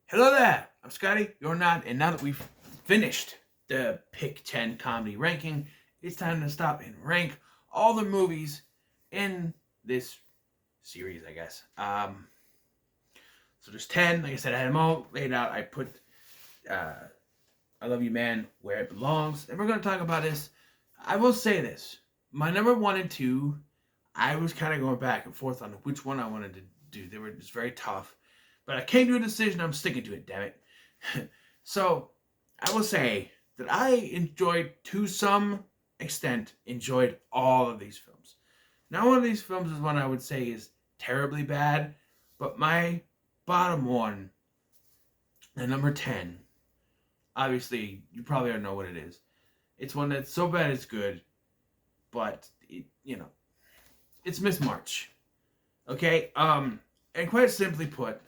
Hello there, I'm Scotty, you're not, and now that we've finished the Pick 10 comedy ranking, it's time to stop and rank all the movies in this series, I guess. So there's 10, like I said, I had them all laid out. I put uh, I Love You Man where it belongs, and we're going to talk about this. I will say this, my number one and two, I was kind of going back and forth on which one I wanted to do. They were just very tough. But I came to a decision. I'm sticking to it, damn it. So I will say that I enjoyed, to some extent, enjoyed all of these films. Not one of these films is one I would say is terribly bad, but my bottom one, and number 10, obviously you probably don't know what it is. It's one that's so bad it's good, but it's Miss March. Okay? And quite simply put,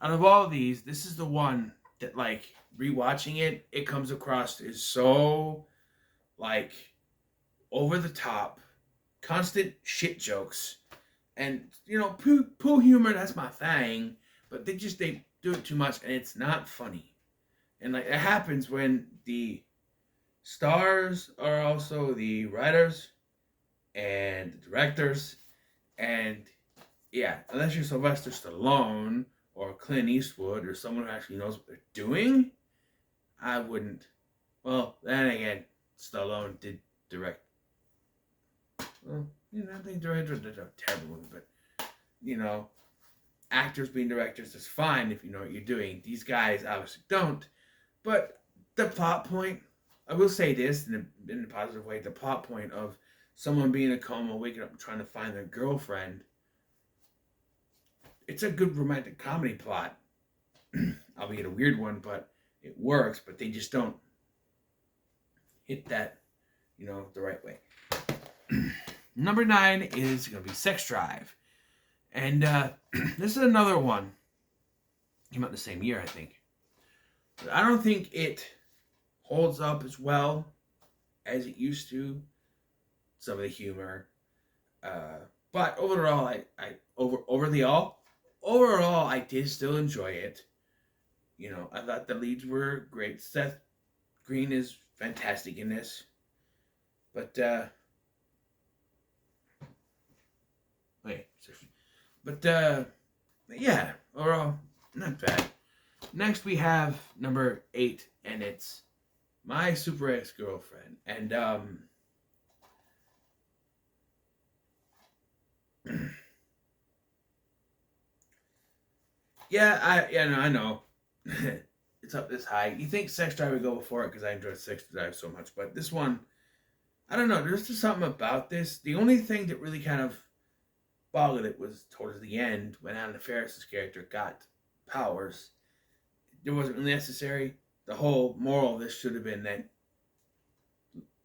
out of all of these, this is the one that, like, rewatching it, it comes across as so, like, over the top, constant shit jokes, and poo humor. That's my thing, but they do it too much, and it's not funny. And like it happens when the stars are also the writers and the directors, and yeah, unless you're Sylvester Stallone or Clint Eastwood or someone who actually knows what they're doing, I wouldn't. Well, then again, Stallone did direct. Well, I think directors did a terrible movie, but actors being directors is fine if you know what you're doing. These guys obviously don't. But the plot point, I will say this in a positive way, the plot point of someone being in a coma, waking up and trying to find their girlfriend, it's a good romantic comedy plot, albeit a weird one, but it works, but they just don't hit that, the right way. Number 9 is going to be Sex Drive. And this is another one. Came out the same year, I think. But I don't think it holds up as well as it used to. Some of the humor. But overall, overall, I did still enjoy it. I thought the leads were great. Seth Green is fantastic in this. But yeah, overall, not bad. Next we have number 8, and it's My Super Ex-Girlfriend. And I know. It's up this high. You think Sex Drive would go before it because I enjoyed Sex Drive so much, but this one, I don't know. There's just something about this. The only thing that really kind of boggled it was towards the end when Anna Faris's character got powers. It wasn't really necessary. The whole moral of this should have been that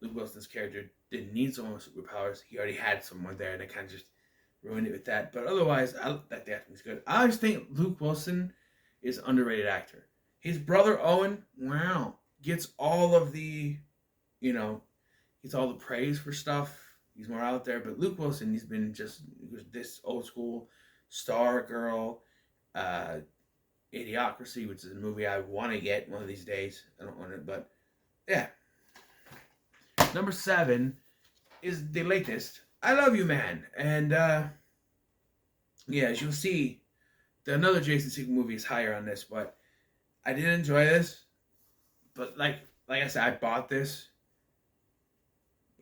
Luke Wilson's character didn't need someone with superpowers. He already had someone there, and it kind of just ruined it with that. But otherwise, I thought the acting was good. I always think Luke Wilson is an underrated actor. His brother Owen, wow, gets all of the, gets all the praise for stuff. He's more out there. But Luke Wilson, he was this old school Star Girl, Idiocracy, which is a movie I want to get one of these days. I don't want it, but yeah. Number 7 is the latest, I Love You Man. And as you'll see, another Jason Segel movie is higher on this, but I did enjoy this. But like I said, I bought this.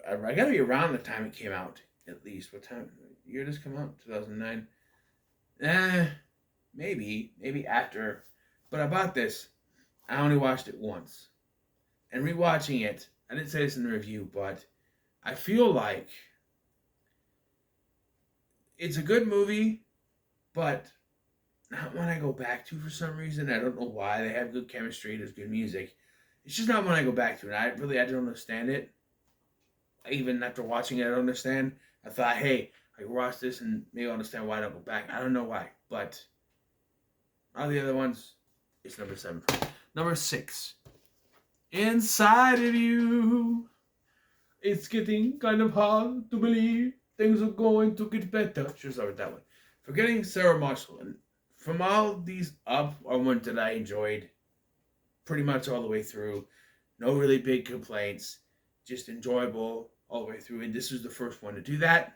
I gotta be around the time it came out, at least. What year did this come out? 2009. Maybe after. But I bought this. I only watched it once. And rewatching it, I didn't say this in the review, but I feel like it's a good movie, but not one I go back to for some reason. I don't know why. They have good chemistry. There's good music. It's just not one I go back to. And I don't understand it. Even after watching it, I don't understand. I thought, hey, I watch this and maybe I'll understand why I don't go back. I don't know why. But all the other ones, it's number 7. Number 6. Inside of You. It's getting kind of hard to believe things are going to get better. Should start with that one. Forgetting Sarah Marshall. And from all these up are ones that I enjoyed pretty much all the way through. No really big complaints, just enjoyable all the way through. And this was the first one to do that.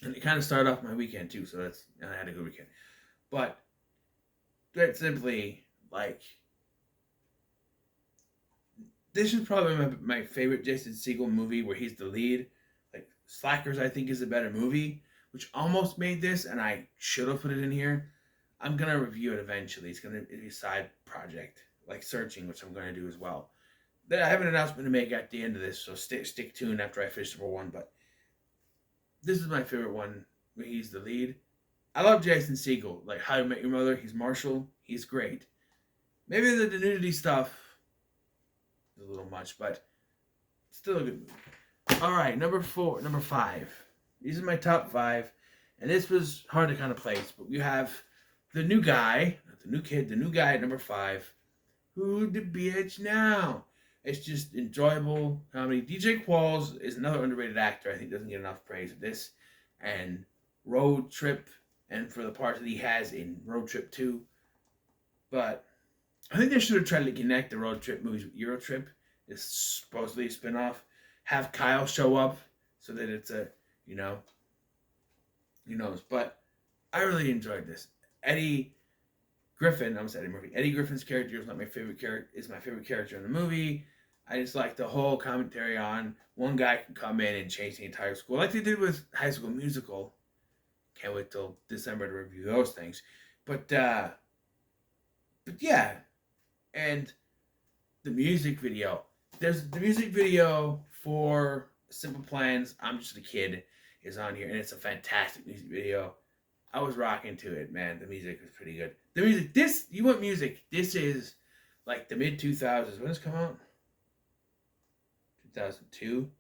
And it kind of started off my weekend too, so I had a good weekend. But that's simply like this is probably my favorite Jason Segel movie where he's the lead. Like Slackers, I think is a better movie, which almost made this, and I should have put it in here. I'm gonna review it eventually. It's gonna be a side project, like Searching, which I'm gonna do as well. I have an announcement to make at the end of this, so stick tuned after I finish number one. But this is my favorite one where he's the lead. I love Jason Segel. Like How I Met Your Mother, he's Marshall. He's great. Maybe the nudity stuff is a little much, but still a good movie. All right, number 5. These are my top 5, and this was hard to kind of place, but we have the new guy, not the new kid, the new guy at number 5. Who the bitch now? It's just enjoyable comedy. DJ Qualls is another underrated actor. I think doesn't get enough praise for this. And Road Trip, and for the parts that he has in Road Trip 2. But I think they should have tried to connect the Road Trip movies with Euro Trip. It's supposedly a spin-off. Have Kyle show up so that it's a, who knows. But I really enjoyed this. Eddie Murphy. Eddie Griffin's character is my favorite character in the movie. I just like the whole commentary on one guy can come in and change the entire school, like they did with High School Musical. Can't wait till December to review those things. But yeah, and the music video. There's the music video for Simple Plans. I'm Just a Kid is on here, and it's a fantastic music video. I was rocking to it, man. The music was pretty good. The music, you want music? This is like the mid 2000s. When does it come out? 2002.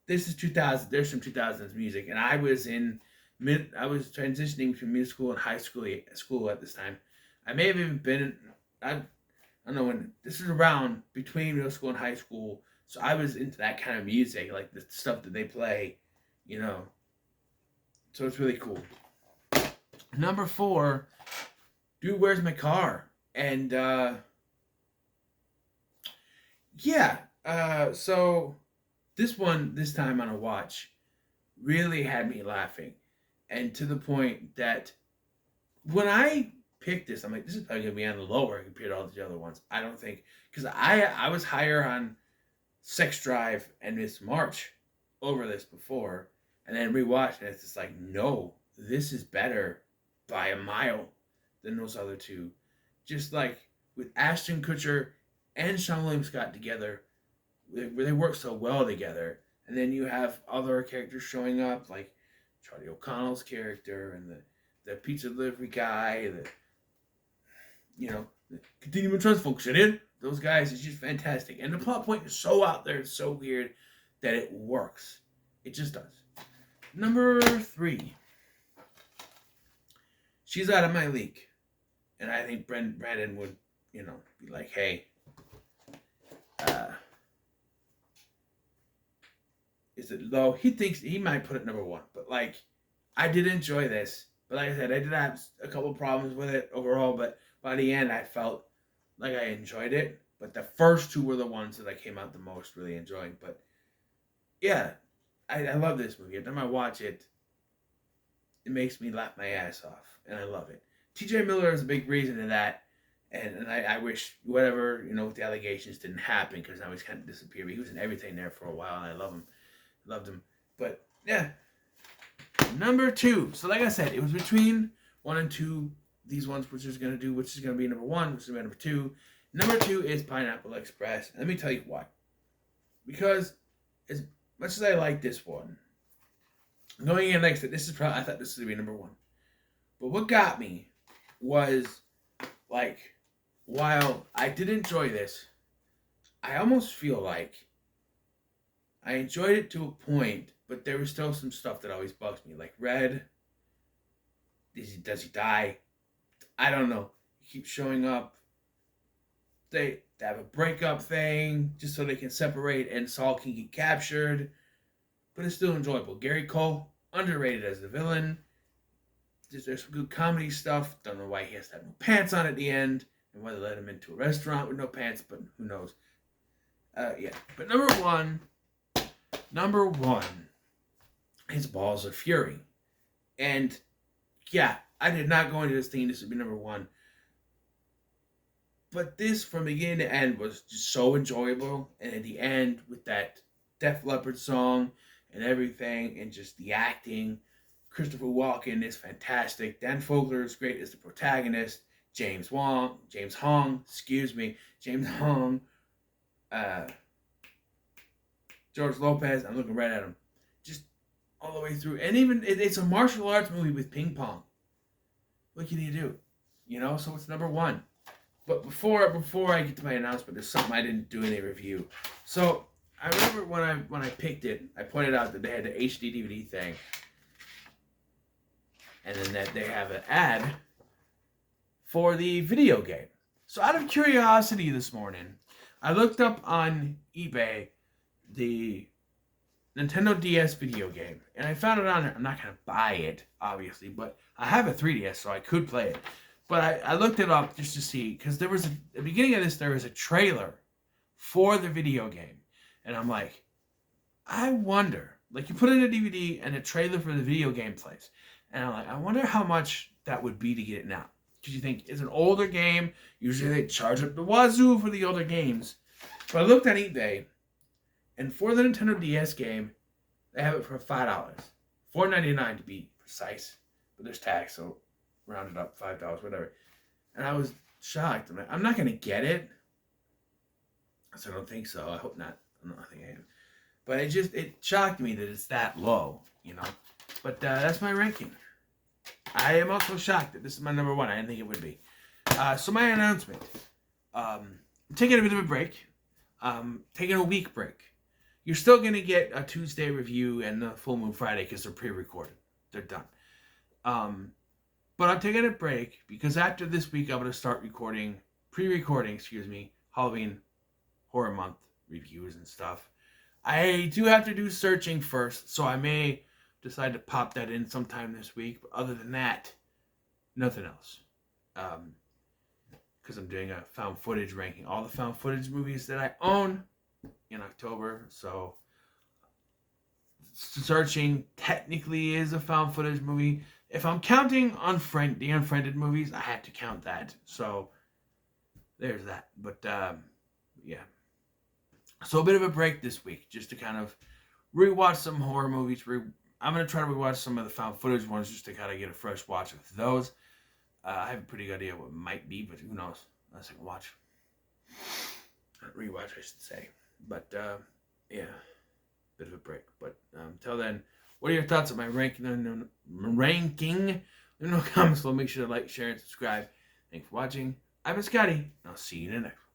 This is 2000. There's some 2000s music, and I was transitioning from middle school and high school at this time. I may have even been. I don't know when. This is around between middle school and high school, so I was into that kind of music, like the stuff that they play, So it's really cool. Number 4, Dude, Where's My Car? And so this time on a watch really had me laughing, and to the point that when I picked this, I'm like, this is probably gonna be on the lower compared to all the other ones. I don't think, because I was higher on Sex Drive and Miss March over this before, and then rewatched, and it's just like, no, this is better by a mile than those other two. Just like with Ashton Kutcher and Sean William Scott together, where they work so well together, and then you have other characters showing up, like Charlie O'Connell's character and the pizza delivery guy, the continuum of trust function. Those guys is just fantastic, and the plot point is so out there, it's so weird that it works. It just does. Number 3. She's Out of My League. And I think Brandon would, be like, hey, is it low? He thinks he might put it number 1. But, I did enjoy this. But like I said, I did have a couple problems with it overall. But by the end, I felt like I enjoyed it. But the first 2 were the ones that I came out the most really enjoying. But, yeah, I love this movie. Every time I watch it, it makes me laugh my ass off, and I love it. TJ Miller is a big reason to that, and I wish whatever, with the allegations didn't happen, because now he's kind of disappeared. But he was in everything there for a while, and I loved him. But, yeah. Number 2. So, like I said, it was between 1 and 2, these ones, which is going to be number 1, which is number 2. Number 2 is Pineapple Express. Let me tell you why. Because, as much as I like this one, going in, like I said, I thought this would be number 1. But what got me was, while I did enjoy this, I almost feel like I enjoyed it to a point, but there was still some stuff that always bugs me. Like Red, does he die? I don't know. He keeps showing up. They have a breakup thing just so they can separate and Saul can get captured. But it's still enjoyable. Gary Cole, underrated as the villain. there's some good comedy stuff. Don't know why he has to have no pants on at the end, and why they let him into a restaurant with no pants, but who knows? Yeah. But number one, his Balls of Fury. And yeah, I did not go into this thing. This would be number one. But this, from beginning to end, was just so enjoyable. And at the end, with that Def Leppard song and everything, and just the acting, Christopher Walken is fantastic. Dan Fogler is great as the protagonist. James Hong, George Lopez. I'm looking right at him. Just all the way through. And even, it's a martial arts movie with ping pong. What can you do? So it's number one. But before I get to my announcement, there's something I didn't do in a review. So I remember when I picked it, I pointed out that they had the HD DVD thing, and then that they have an ad for the video game. So out of curiosity this morning, I looked up on eBay the Nintendo DS video game, and I found it on there. I'm not going to buy it, obviously, but I have a 3DS, so I could play it. But I looked it up just to see, because there was at the beginning of this, there was a trailer for the video game. And I'm like, I wonder, like, you put in a DVD and a trailer for the video game plays. And I'm like, I wonder how much that would be to get it now. Because you think, it's an older game. Usually they charge up the wazoo for the older games. But I looked on eBay, and for the Nintendo DS game, they have it for $5. $4.99 to be precise. But there's tax, so round it up, $5, whatever. And I was shocked. I'm not going to get it. So I don't think so. I hope not. I think I am. But it shocked me that it's that low, But that's my ranking. I am also shocked that this is my number one. I didn't think it would be. So my announcement. I'm taking a bit of a break. Taking a week break. You're still going to get a Tuesday review and the Full Moon Friday because they're pre-recorded. They're done. But I'm taking a break because after this week, I'm going to start pre-recording, Halloween Horror Month reviews and stuff. I do have to do searching first, so I may decide to pop that in sometime this week. But other than that, nothing else. Because I'm doing a found footage ranking. All the found footage movies that I own in October. So searching technically is a found footage movie. If I'm counting the Unfriended movies, I have to count that. So there's that. But yeah. So a bit of a break this week, just to kind of rewatch some horror movies. I'm going to try to rewatch some of the found footage ones just to kind of get a fresh watch of those. I have a pretty good idea what it might be, but who knows? Unless I can watch. Rewatch, I should say. But yeah, bit of a break. But until then, what are your thoughts on my ranking? Leave no comments below. Make sure to like, share, and subscribe. Thanks for watching. I've been Scotty, and I'll see you in the next one.